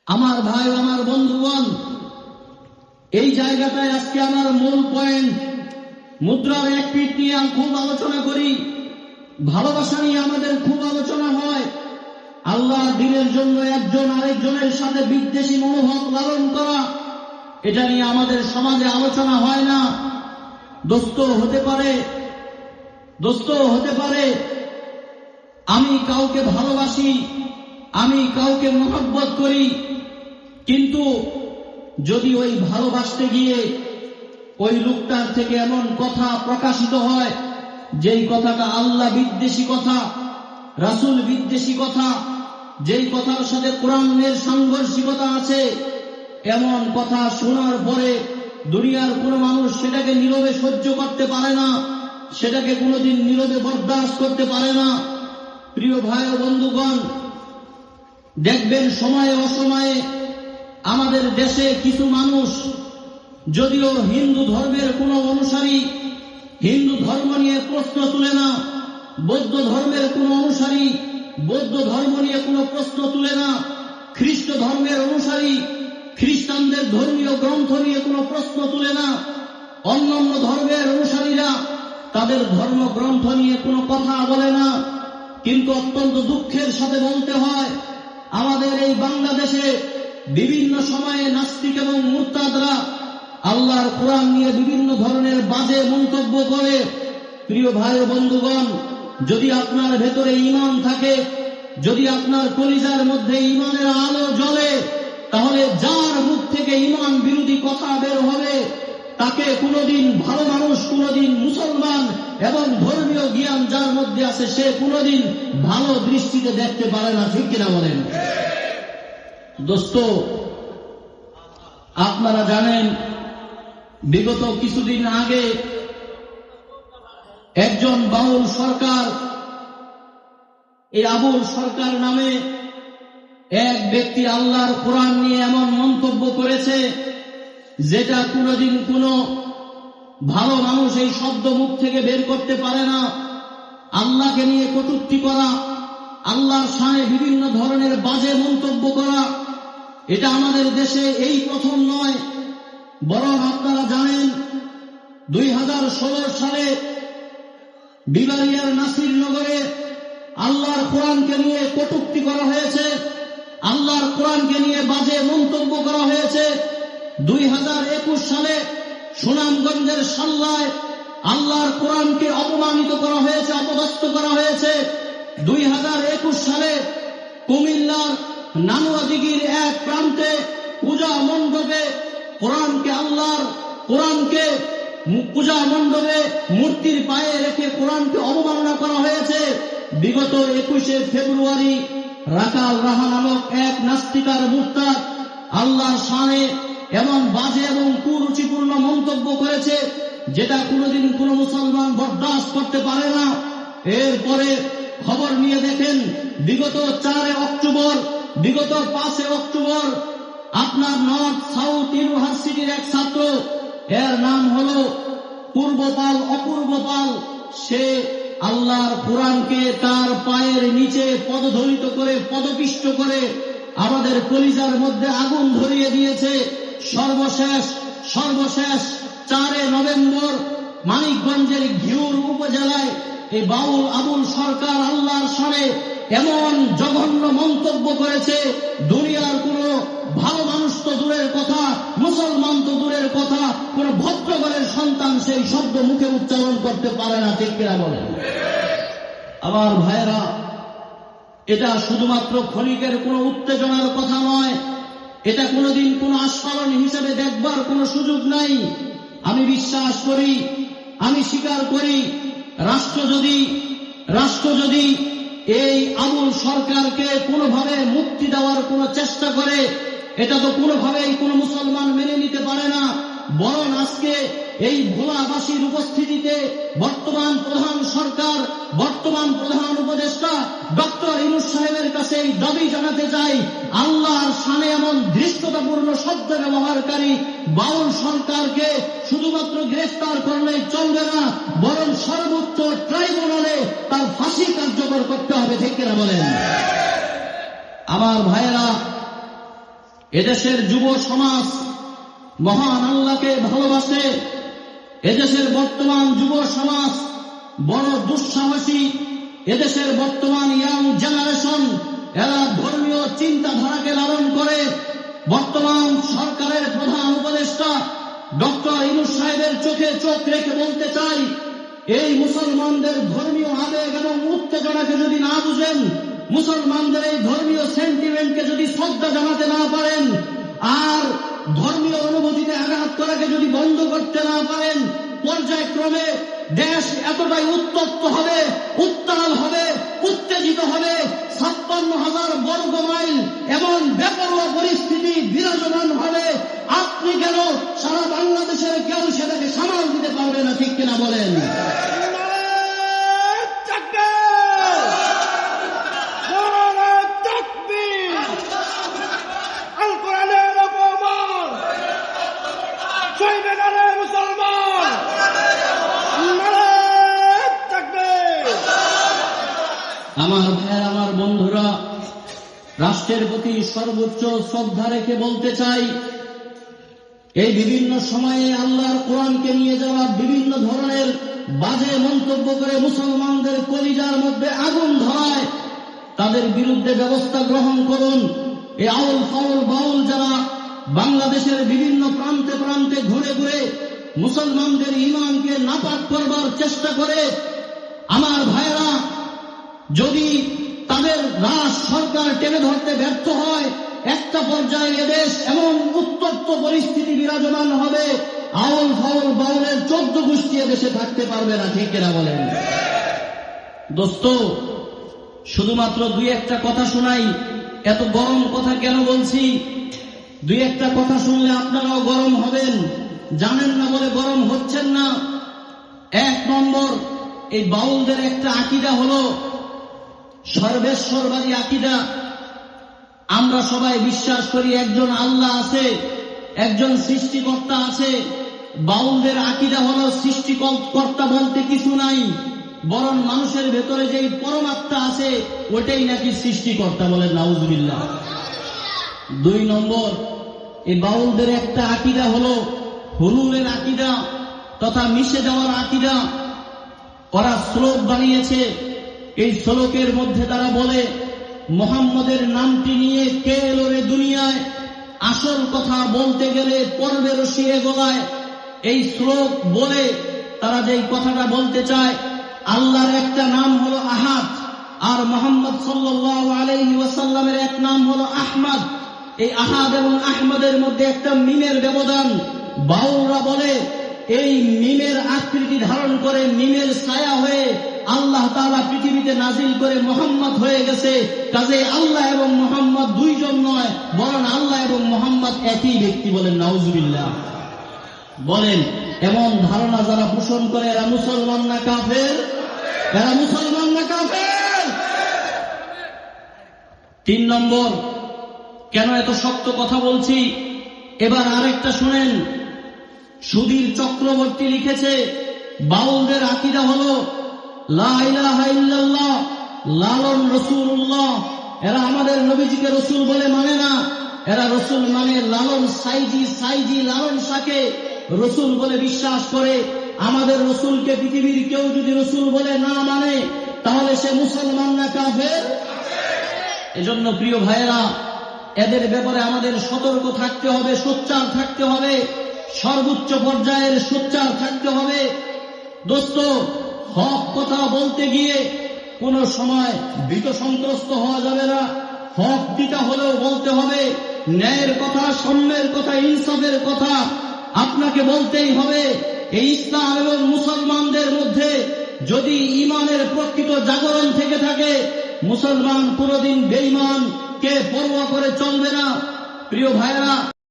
আমার ভাই, আমার বন্ধুগণ, এই জায়গাটায় আজকে আমার মূল পয়েন্ট, মুদ্রার এক পিঠ নিয়ে খুব আলোচনা করি, ভালোবাসা নিয়ে আমাদের খুব আলোচনা হয়। আল্লাহ দিনের জন্য একজন আরেকজনের সাথে বিদ্বেষী মনোভাব লালন করা, এটা নিয়ে আমাদের সমাজে আলোচনা হয় না। দোস্ত হতে পারে আমি কাউকে ভালোবাসি, আমি কাউকে মহব্বত করি, কিন্তু যদি ওই ভালোবাসতে গিয়ে ওই লোকটার থেকে এমন কথা প্রকাশিত হয় যেই কথাটা আল্লাহ বিদ্বেষী কথা, রাসূল বিদ্বেষী কথা, যেই কথার সাথে কোরআনের সাংঘর্ষিকতা আছে, এমন কথা শোনার পরে দুনিয়ার কোনো মানুষ সেটাকে নীরবে সহ্য করতে পারে না, সেটাকে কোনোদিন নীরবে বরদাস্ত করতে পারে না। প্রিয় ভাই ও বন্ধুগণ, দেখবেন সময়ে অসময়ে আমাদের দেশে কিছু মানুষ, যদিও হিন্দু ধর্মের কোনো অনুসারী, হিন্দু ধর্ম নিয়ে প্রশ্ন তুলে না, বৌদ্ধ ধর্মের কোনো অনুসারী বৌদ্ধ ধর্ম নিয়ে কোনো প্রশ্ন তুলে না, খ্রিস্ট ধর্মের অনুসারী খ্রিস্টানদের ধর্মীয় গ্রন্থ নিয়ে কোনো প্রশ্ন তুলে না, অন্যান্য ধর্মের অনুসারীরা তাদের ধর্মগ্রন্থ নিয়ে কোনো কথা বলে না। কিন্তু অত্যন্ত দুঃখের সাথে বলতে হয়, আমাদের এই বাংলাদেশে বিভিন্ন সময়ে নাস্তিক এবং মুরতাদরা আল্লাহর কোরআন নিয়ে বিভিন্ন ধরনের বাজে মন্তব্য করে। প্রিয় ভাই ও বন্ধুগণ, যদি আপনার ভেতরে ঈমান থাকে, যদি আপনার কলিজার মধ্যে ঈমানের আলো জ্বলে, তাহলে যার মুখ থেকে ঈমান বিরোধী কথা বের হবে তাকে কোনোদিন ভালো মানুষ, কোনোদিন মুসলমান এবং ধর্মীয় জ্ঞান যার মধ্যে আছে সে কোনোদিন ভালো দৃষ্টিতে দেখতে পারে না। ঠিক কিনা বলেন? দোস্ত, আপনারা জানেন বিগত কিছুদিন আগে একজন বাউল সরকার, এই আবুল সরকার নামে এক ব্যক্তি আল্লাহর কোরআন নিয়ে এমন মন্তব্য করেছে যেটা কোনোদিন কোনো ভালো মানুষ এই শব্দ মুখ থেকে বের করতে পারে না। আল্লাহকে নিয়ে কটূক্তি করা, আল্লাহর শানে বিভিন্ন ধরনের বাজে মন্তব্য করা, এটা আমাদের দেশে এই প্রথম নয়, বরং আপনারা জানেন 2016 সালে বিবারিয়ার নাসিরনগরে আল্লাহর কোরআনকে নিয়ে কটূক্তি করা হয়েছে, আল্লাহর কোরআনকে নিয়ে বাজে মন্তব্য করা হয়েছে। 2021 সালে সুনামগঞ্জের সাল্লায় আল্লাহর কোরআনকে অপমানিত করা হয়েছে, অপদস্থ করা হয়েছে। 2021 সালে কুমিল্লার নানুয়াদিঘির এক প্রান্তে পূজা মণ্ডপে কোরআনকে পূজা মণ্ডপে মূর্তির পায়ে রেখে কোরআনকে অবমাননা করা হয়েছে। বিগত 21শে ফেব্রুয়ারি রাকাল রাহা নামক এক নাস্তিকার মুরতাদ আল্লাহর শানে এমন বাজে এবং কুরুচিপূর্ণ মন্তব্য করেছে যেটা কোনোদিন কোনো মুসলমান বরদাস্ত করতে পারে না। এরপরে খবর নিয়ে দেখেন, বিগত 4 অক্টোবর, বিগত 5 অক্টোবর আপনার নর্থ সাউথ ইউনিভার্সিটির এক ছাত্র, এর নাম হলো অপূর্ব পাল, সে আল্লাহর কোরআনকে তার পায়ের নিচে পদধরিত করে, পদপিষ্ট করে আমাদের কলিজার মধ্যে আগুন ধরিয়ে দিয়েছে। সর্বশেষ 4 নভেম্বর মানিকগঞ্জের ঘিওর উপজেলায় এই বাউল আবুল সরকার আল্লাহর শানে এমন জঘন্য মন্তব্য করেছে, দুনিয়ার কোনো ভালো মানুষ তো দূরের কথা, মুসলমান তো দূরের কথা, কোন ভদ্রঘরের সন্তান সেই শব্দ মুখে উচ্চারণ করতে পারে না। ঠিক কিনা বলেন? আমার ভাইরা, এটা শুধুমাত্র ক্ষণিকের কোনো উত্তেজনার কথা নয়, এটা কোনোদিন কোনো আস্ফালন হিসেবে দেখবার কোনো সুযোগ নাই। আমি বিশ্বাস করি, আমি স্বীকার করি, রাষ্ট্র যদি এই আবুল সরকারকে কোনোভাবে মুক্তি দেওয়ার কোনো চেষ্টা করে, এটা তো কোনোভাবেই কোনো মুসলমান মেনে নিতে পারে না। বরং আজকে এই ভোলাবাসীর উপস্থিতিতে বর্তমান প্রধান সরকার, বর্তমান প্রধান উপদেষ্টা ডক্টর ইউনূস সাহেবের কাছে এই দাবি জানাতে চাই, আল্লাহর শানে এমন ধৃষ্টতাপূর্ণ শব্দ ব্যবহারকারী বাউল সরকারকে শুধুমাত্র গ্রেফতার করলেই চলবে না, বরং সর্বোচ্চ ট্রাইব্যুনালে তার ফাঁসি কার্যকর করতে হবে। ঠিক কিনা বলেন? আমার ভাইয়েরা, এদেশের যুব সমাজ মহান আল্লাহকে ভালোবাসে। এদেশের বর্তমান যুব সমাজ বড় দুঃসাহসী। এদেশের বর্তমান ইয়াং জেনারেশন এরা ধর্মীয় চিন্তাধারাকে লালন করে। বর্তমান সরকারের প্রধান উপদেষ্টা ডক্টর ইউনূস সাহেবের চোখে চোখ রেখে বলতে চাই, এই মুসলমানদের ধর্মীয় আবেগ এবং উত্তেজনাকে যদি না বুঝেন, মুসলমানদের এই ধর্মীয় সেন্টিমেন্টকে যদি শ্রদ্ধা জানাতে না পারেন, আর ধর্মীয় অনুভূতিতে আঘাত করাকে যদি বন্ধ করতে না পারেন, পর্যায়ক্রমে দেশ এতটাই উত্তপ্ত হবে, উত্তাল হবে, উত্তেজিত হবে, 56,000 বর্গ মাইল এমন বেপরোয়া পরিস্থিতি বিরাজমান হবে, আপনি কেন সারা বাংলাদেশের কেউ সেটাকে সামাল দিতে পারবে না, ঠিক কিনা বলেন? আমার ভাইয়ের, আমার বন্ধুরা, রাষ্ট্রের প্রতি সর্বোচ্চ শ্রদ্ধা রেখে বলতে চাই, এই বিভিন্ন সময়ে আল্লাহর কোরআনকে নিয়ে যাওয়া বিভিন্ন ধরনের বাজে মন্তব্য করে মুসলমানদের কলিজার মধ্যে আগুন ধরায়, তাদের বিরুদ্ধে ব্যবস্থা গ্রহণ করুন। এই আউল ফাউল বাউল যারা বাংলাদেশের বিভিন্ন প্রান্তে প্রান্তে ঘুরে ঘুরে মুসলমানদের ঈমানকে নাপাক করবার চেষ্টা করে, আমার ভাইয়েরা, যদি তাদের রাজ সরকার টেনে ধরতে ব্যর্থ হয়, একটা পর্যায়ে এদেশ এমন উত্তপ্ত পরিস্থিতি বিরাজমান হবে, আউল ফাউল বাউলের 14 গোষ্ঠী এদেশে থাকতে পারবে না, ঠিক কিনা বলেন? দোস্ত, শুধুমাত্র দুই একটা কথা শোনাই। এত গরম কথা কেন বলছি? দুই একটা কথা শুনলে আপনারাও গরম হবেন। জানেন না বলে গরম হচ্ছেন না। 1 নম্বর, এই বাউলদের একটা আকীদা হলো সর্বেশ্বরবাদী আকীদা। আমরা সবাই বিশ্বাস করি একজন আল্লাহ আছে, একজন সৃষ্টিকর্তা আছে। বাউলদের আকীদা হলো সৃষ্টিকর্তা বলতে কিছু নাই, বরং মানুষের ভেতরে যেই পরমাত্মা আছে ওটাই নাকি সৃষ্টিকর্তা। বলেন নাউজুবিল্লাহ। 2 নম্বর, এই বাউলদের একটা আকীদা হলো হুলুলের আকীদা তথা মিশে যাওয়ার আকীদা। ওরা শ্লোক বানিয়েছে, এই শ্লোকের মধ্যে তারা বলে, মুহাম্মদের নামটি নিয়ে কে এলো রে দুনিয়ায়, আসল কথা বলতে গেলে পর্বে রশি গলায়। এই শ্লোক বলে তারা যেই কথাটা বলতে চায়, আল্লাহর একটা নাম হলো আহাদ, আর মুহাম্মদ সাল্লাল্লাহু আলাইহি ওয়াসাল্লামের এক নাম হলো আহমদ। এই আহাদ এবং আহমদের মধ্যে একটা মিমের ব্যবধান। বাউলরা বলে, এই মিমের আকৃতি ধারণ করে, মিমের ছায়া হয়ে আল্লাহ তাআলা পৃথিবীতে নাজিল করে মুহাম্মদ হয়ে গেছে। কাজে আল্লাহ এবং মুহাম্মদ দুইজন নয়, বরং আল্লাহ এবং মুহাম্মদ একই ব্যক্তি। বলেন নাউজুবিল্লাহ। বলেন, এমন ধারণা যারা পোষণ করে এরা মুসলমান না কাফের? এরা মুসলমান না কাফের? 3 নম্বর, কেন এত শক্ত কথা বলছি? এবার আরেকটা শুনেন। সুধীর চক্রবর্তী লিখেছে, বাউলদের আকীদা হলো লা ইলাহা ইল্লাল্লাহ, লালন রাসূলুল্লাহ। এরা আমাদের নবীজিকে রসুল বলে মানে না, এরা রসুল মানে লালন সাইজি লালন শাহকে রসুল বলে বিশ্বাস করে। আমাদের রসুলকে পৃথিবীর কেউ যদি রসুল বলে না মানে, তাহলে সে মুসলমান না কাফের? এজন্য প্রিয় ভাইয়েরা, এদের ব্যাপারে আমাদের সতর্ক থাকতে হবে, সোচ্চার থাকতে হবে, সর্বোচ্চ পর্যায়ের সোচ্চার থাকতে হবে। দোস্ত, হক কথা বলতে গিয়ে কোন সময় ভীত সন্ত্রস্ত হওয়া যাবে না। হক দিতে হলেও বলতে হবে, ন্যায়ের কথা, সাম্যের কথা, ইনসাফের কথা আপনাকে বলতেই হবে। এই ইসলাম এবং মুসলমানদের মধ্যে যদি ঈমানের প্রকৃত জাগরণ থেকে থাকে, মুসলমান কোনদিন বেঈমান কে পরোয়া করে চলবে না। প্রিয় ভাইরা,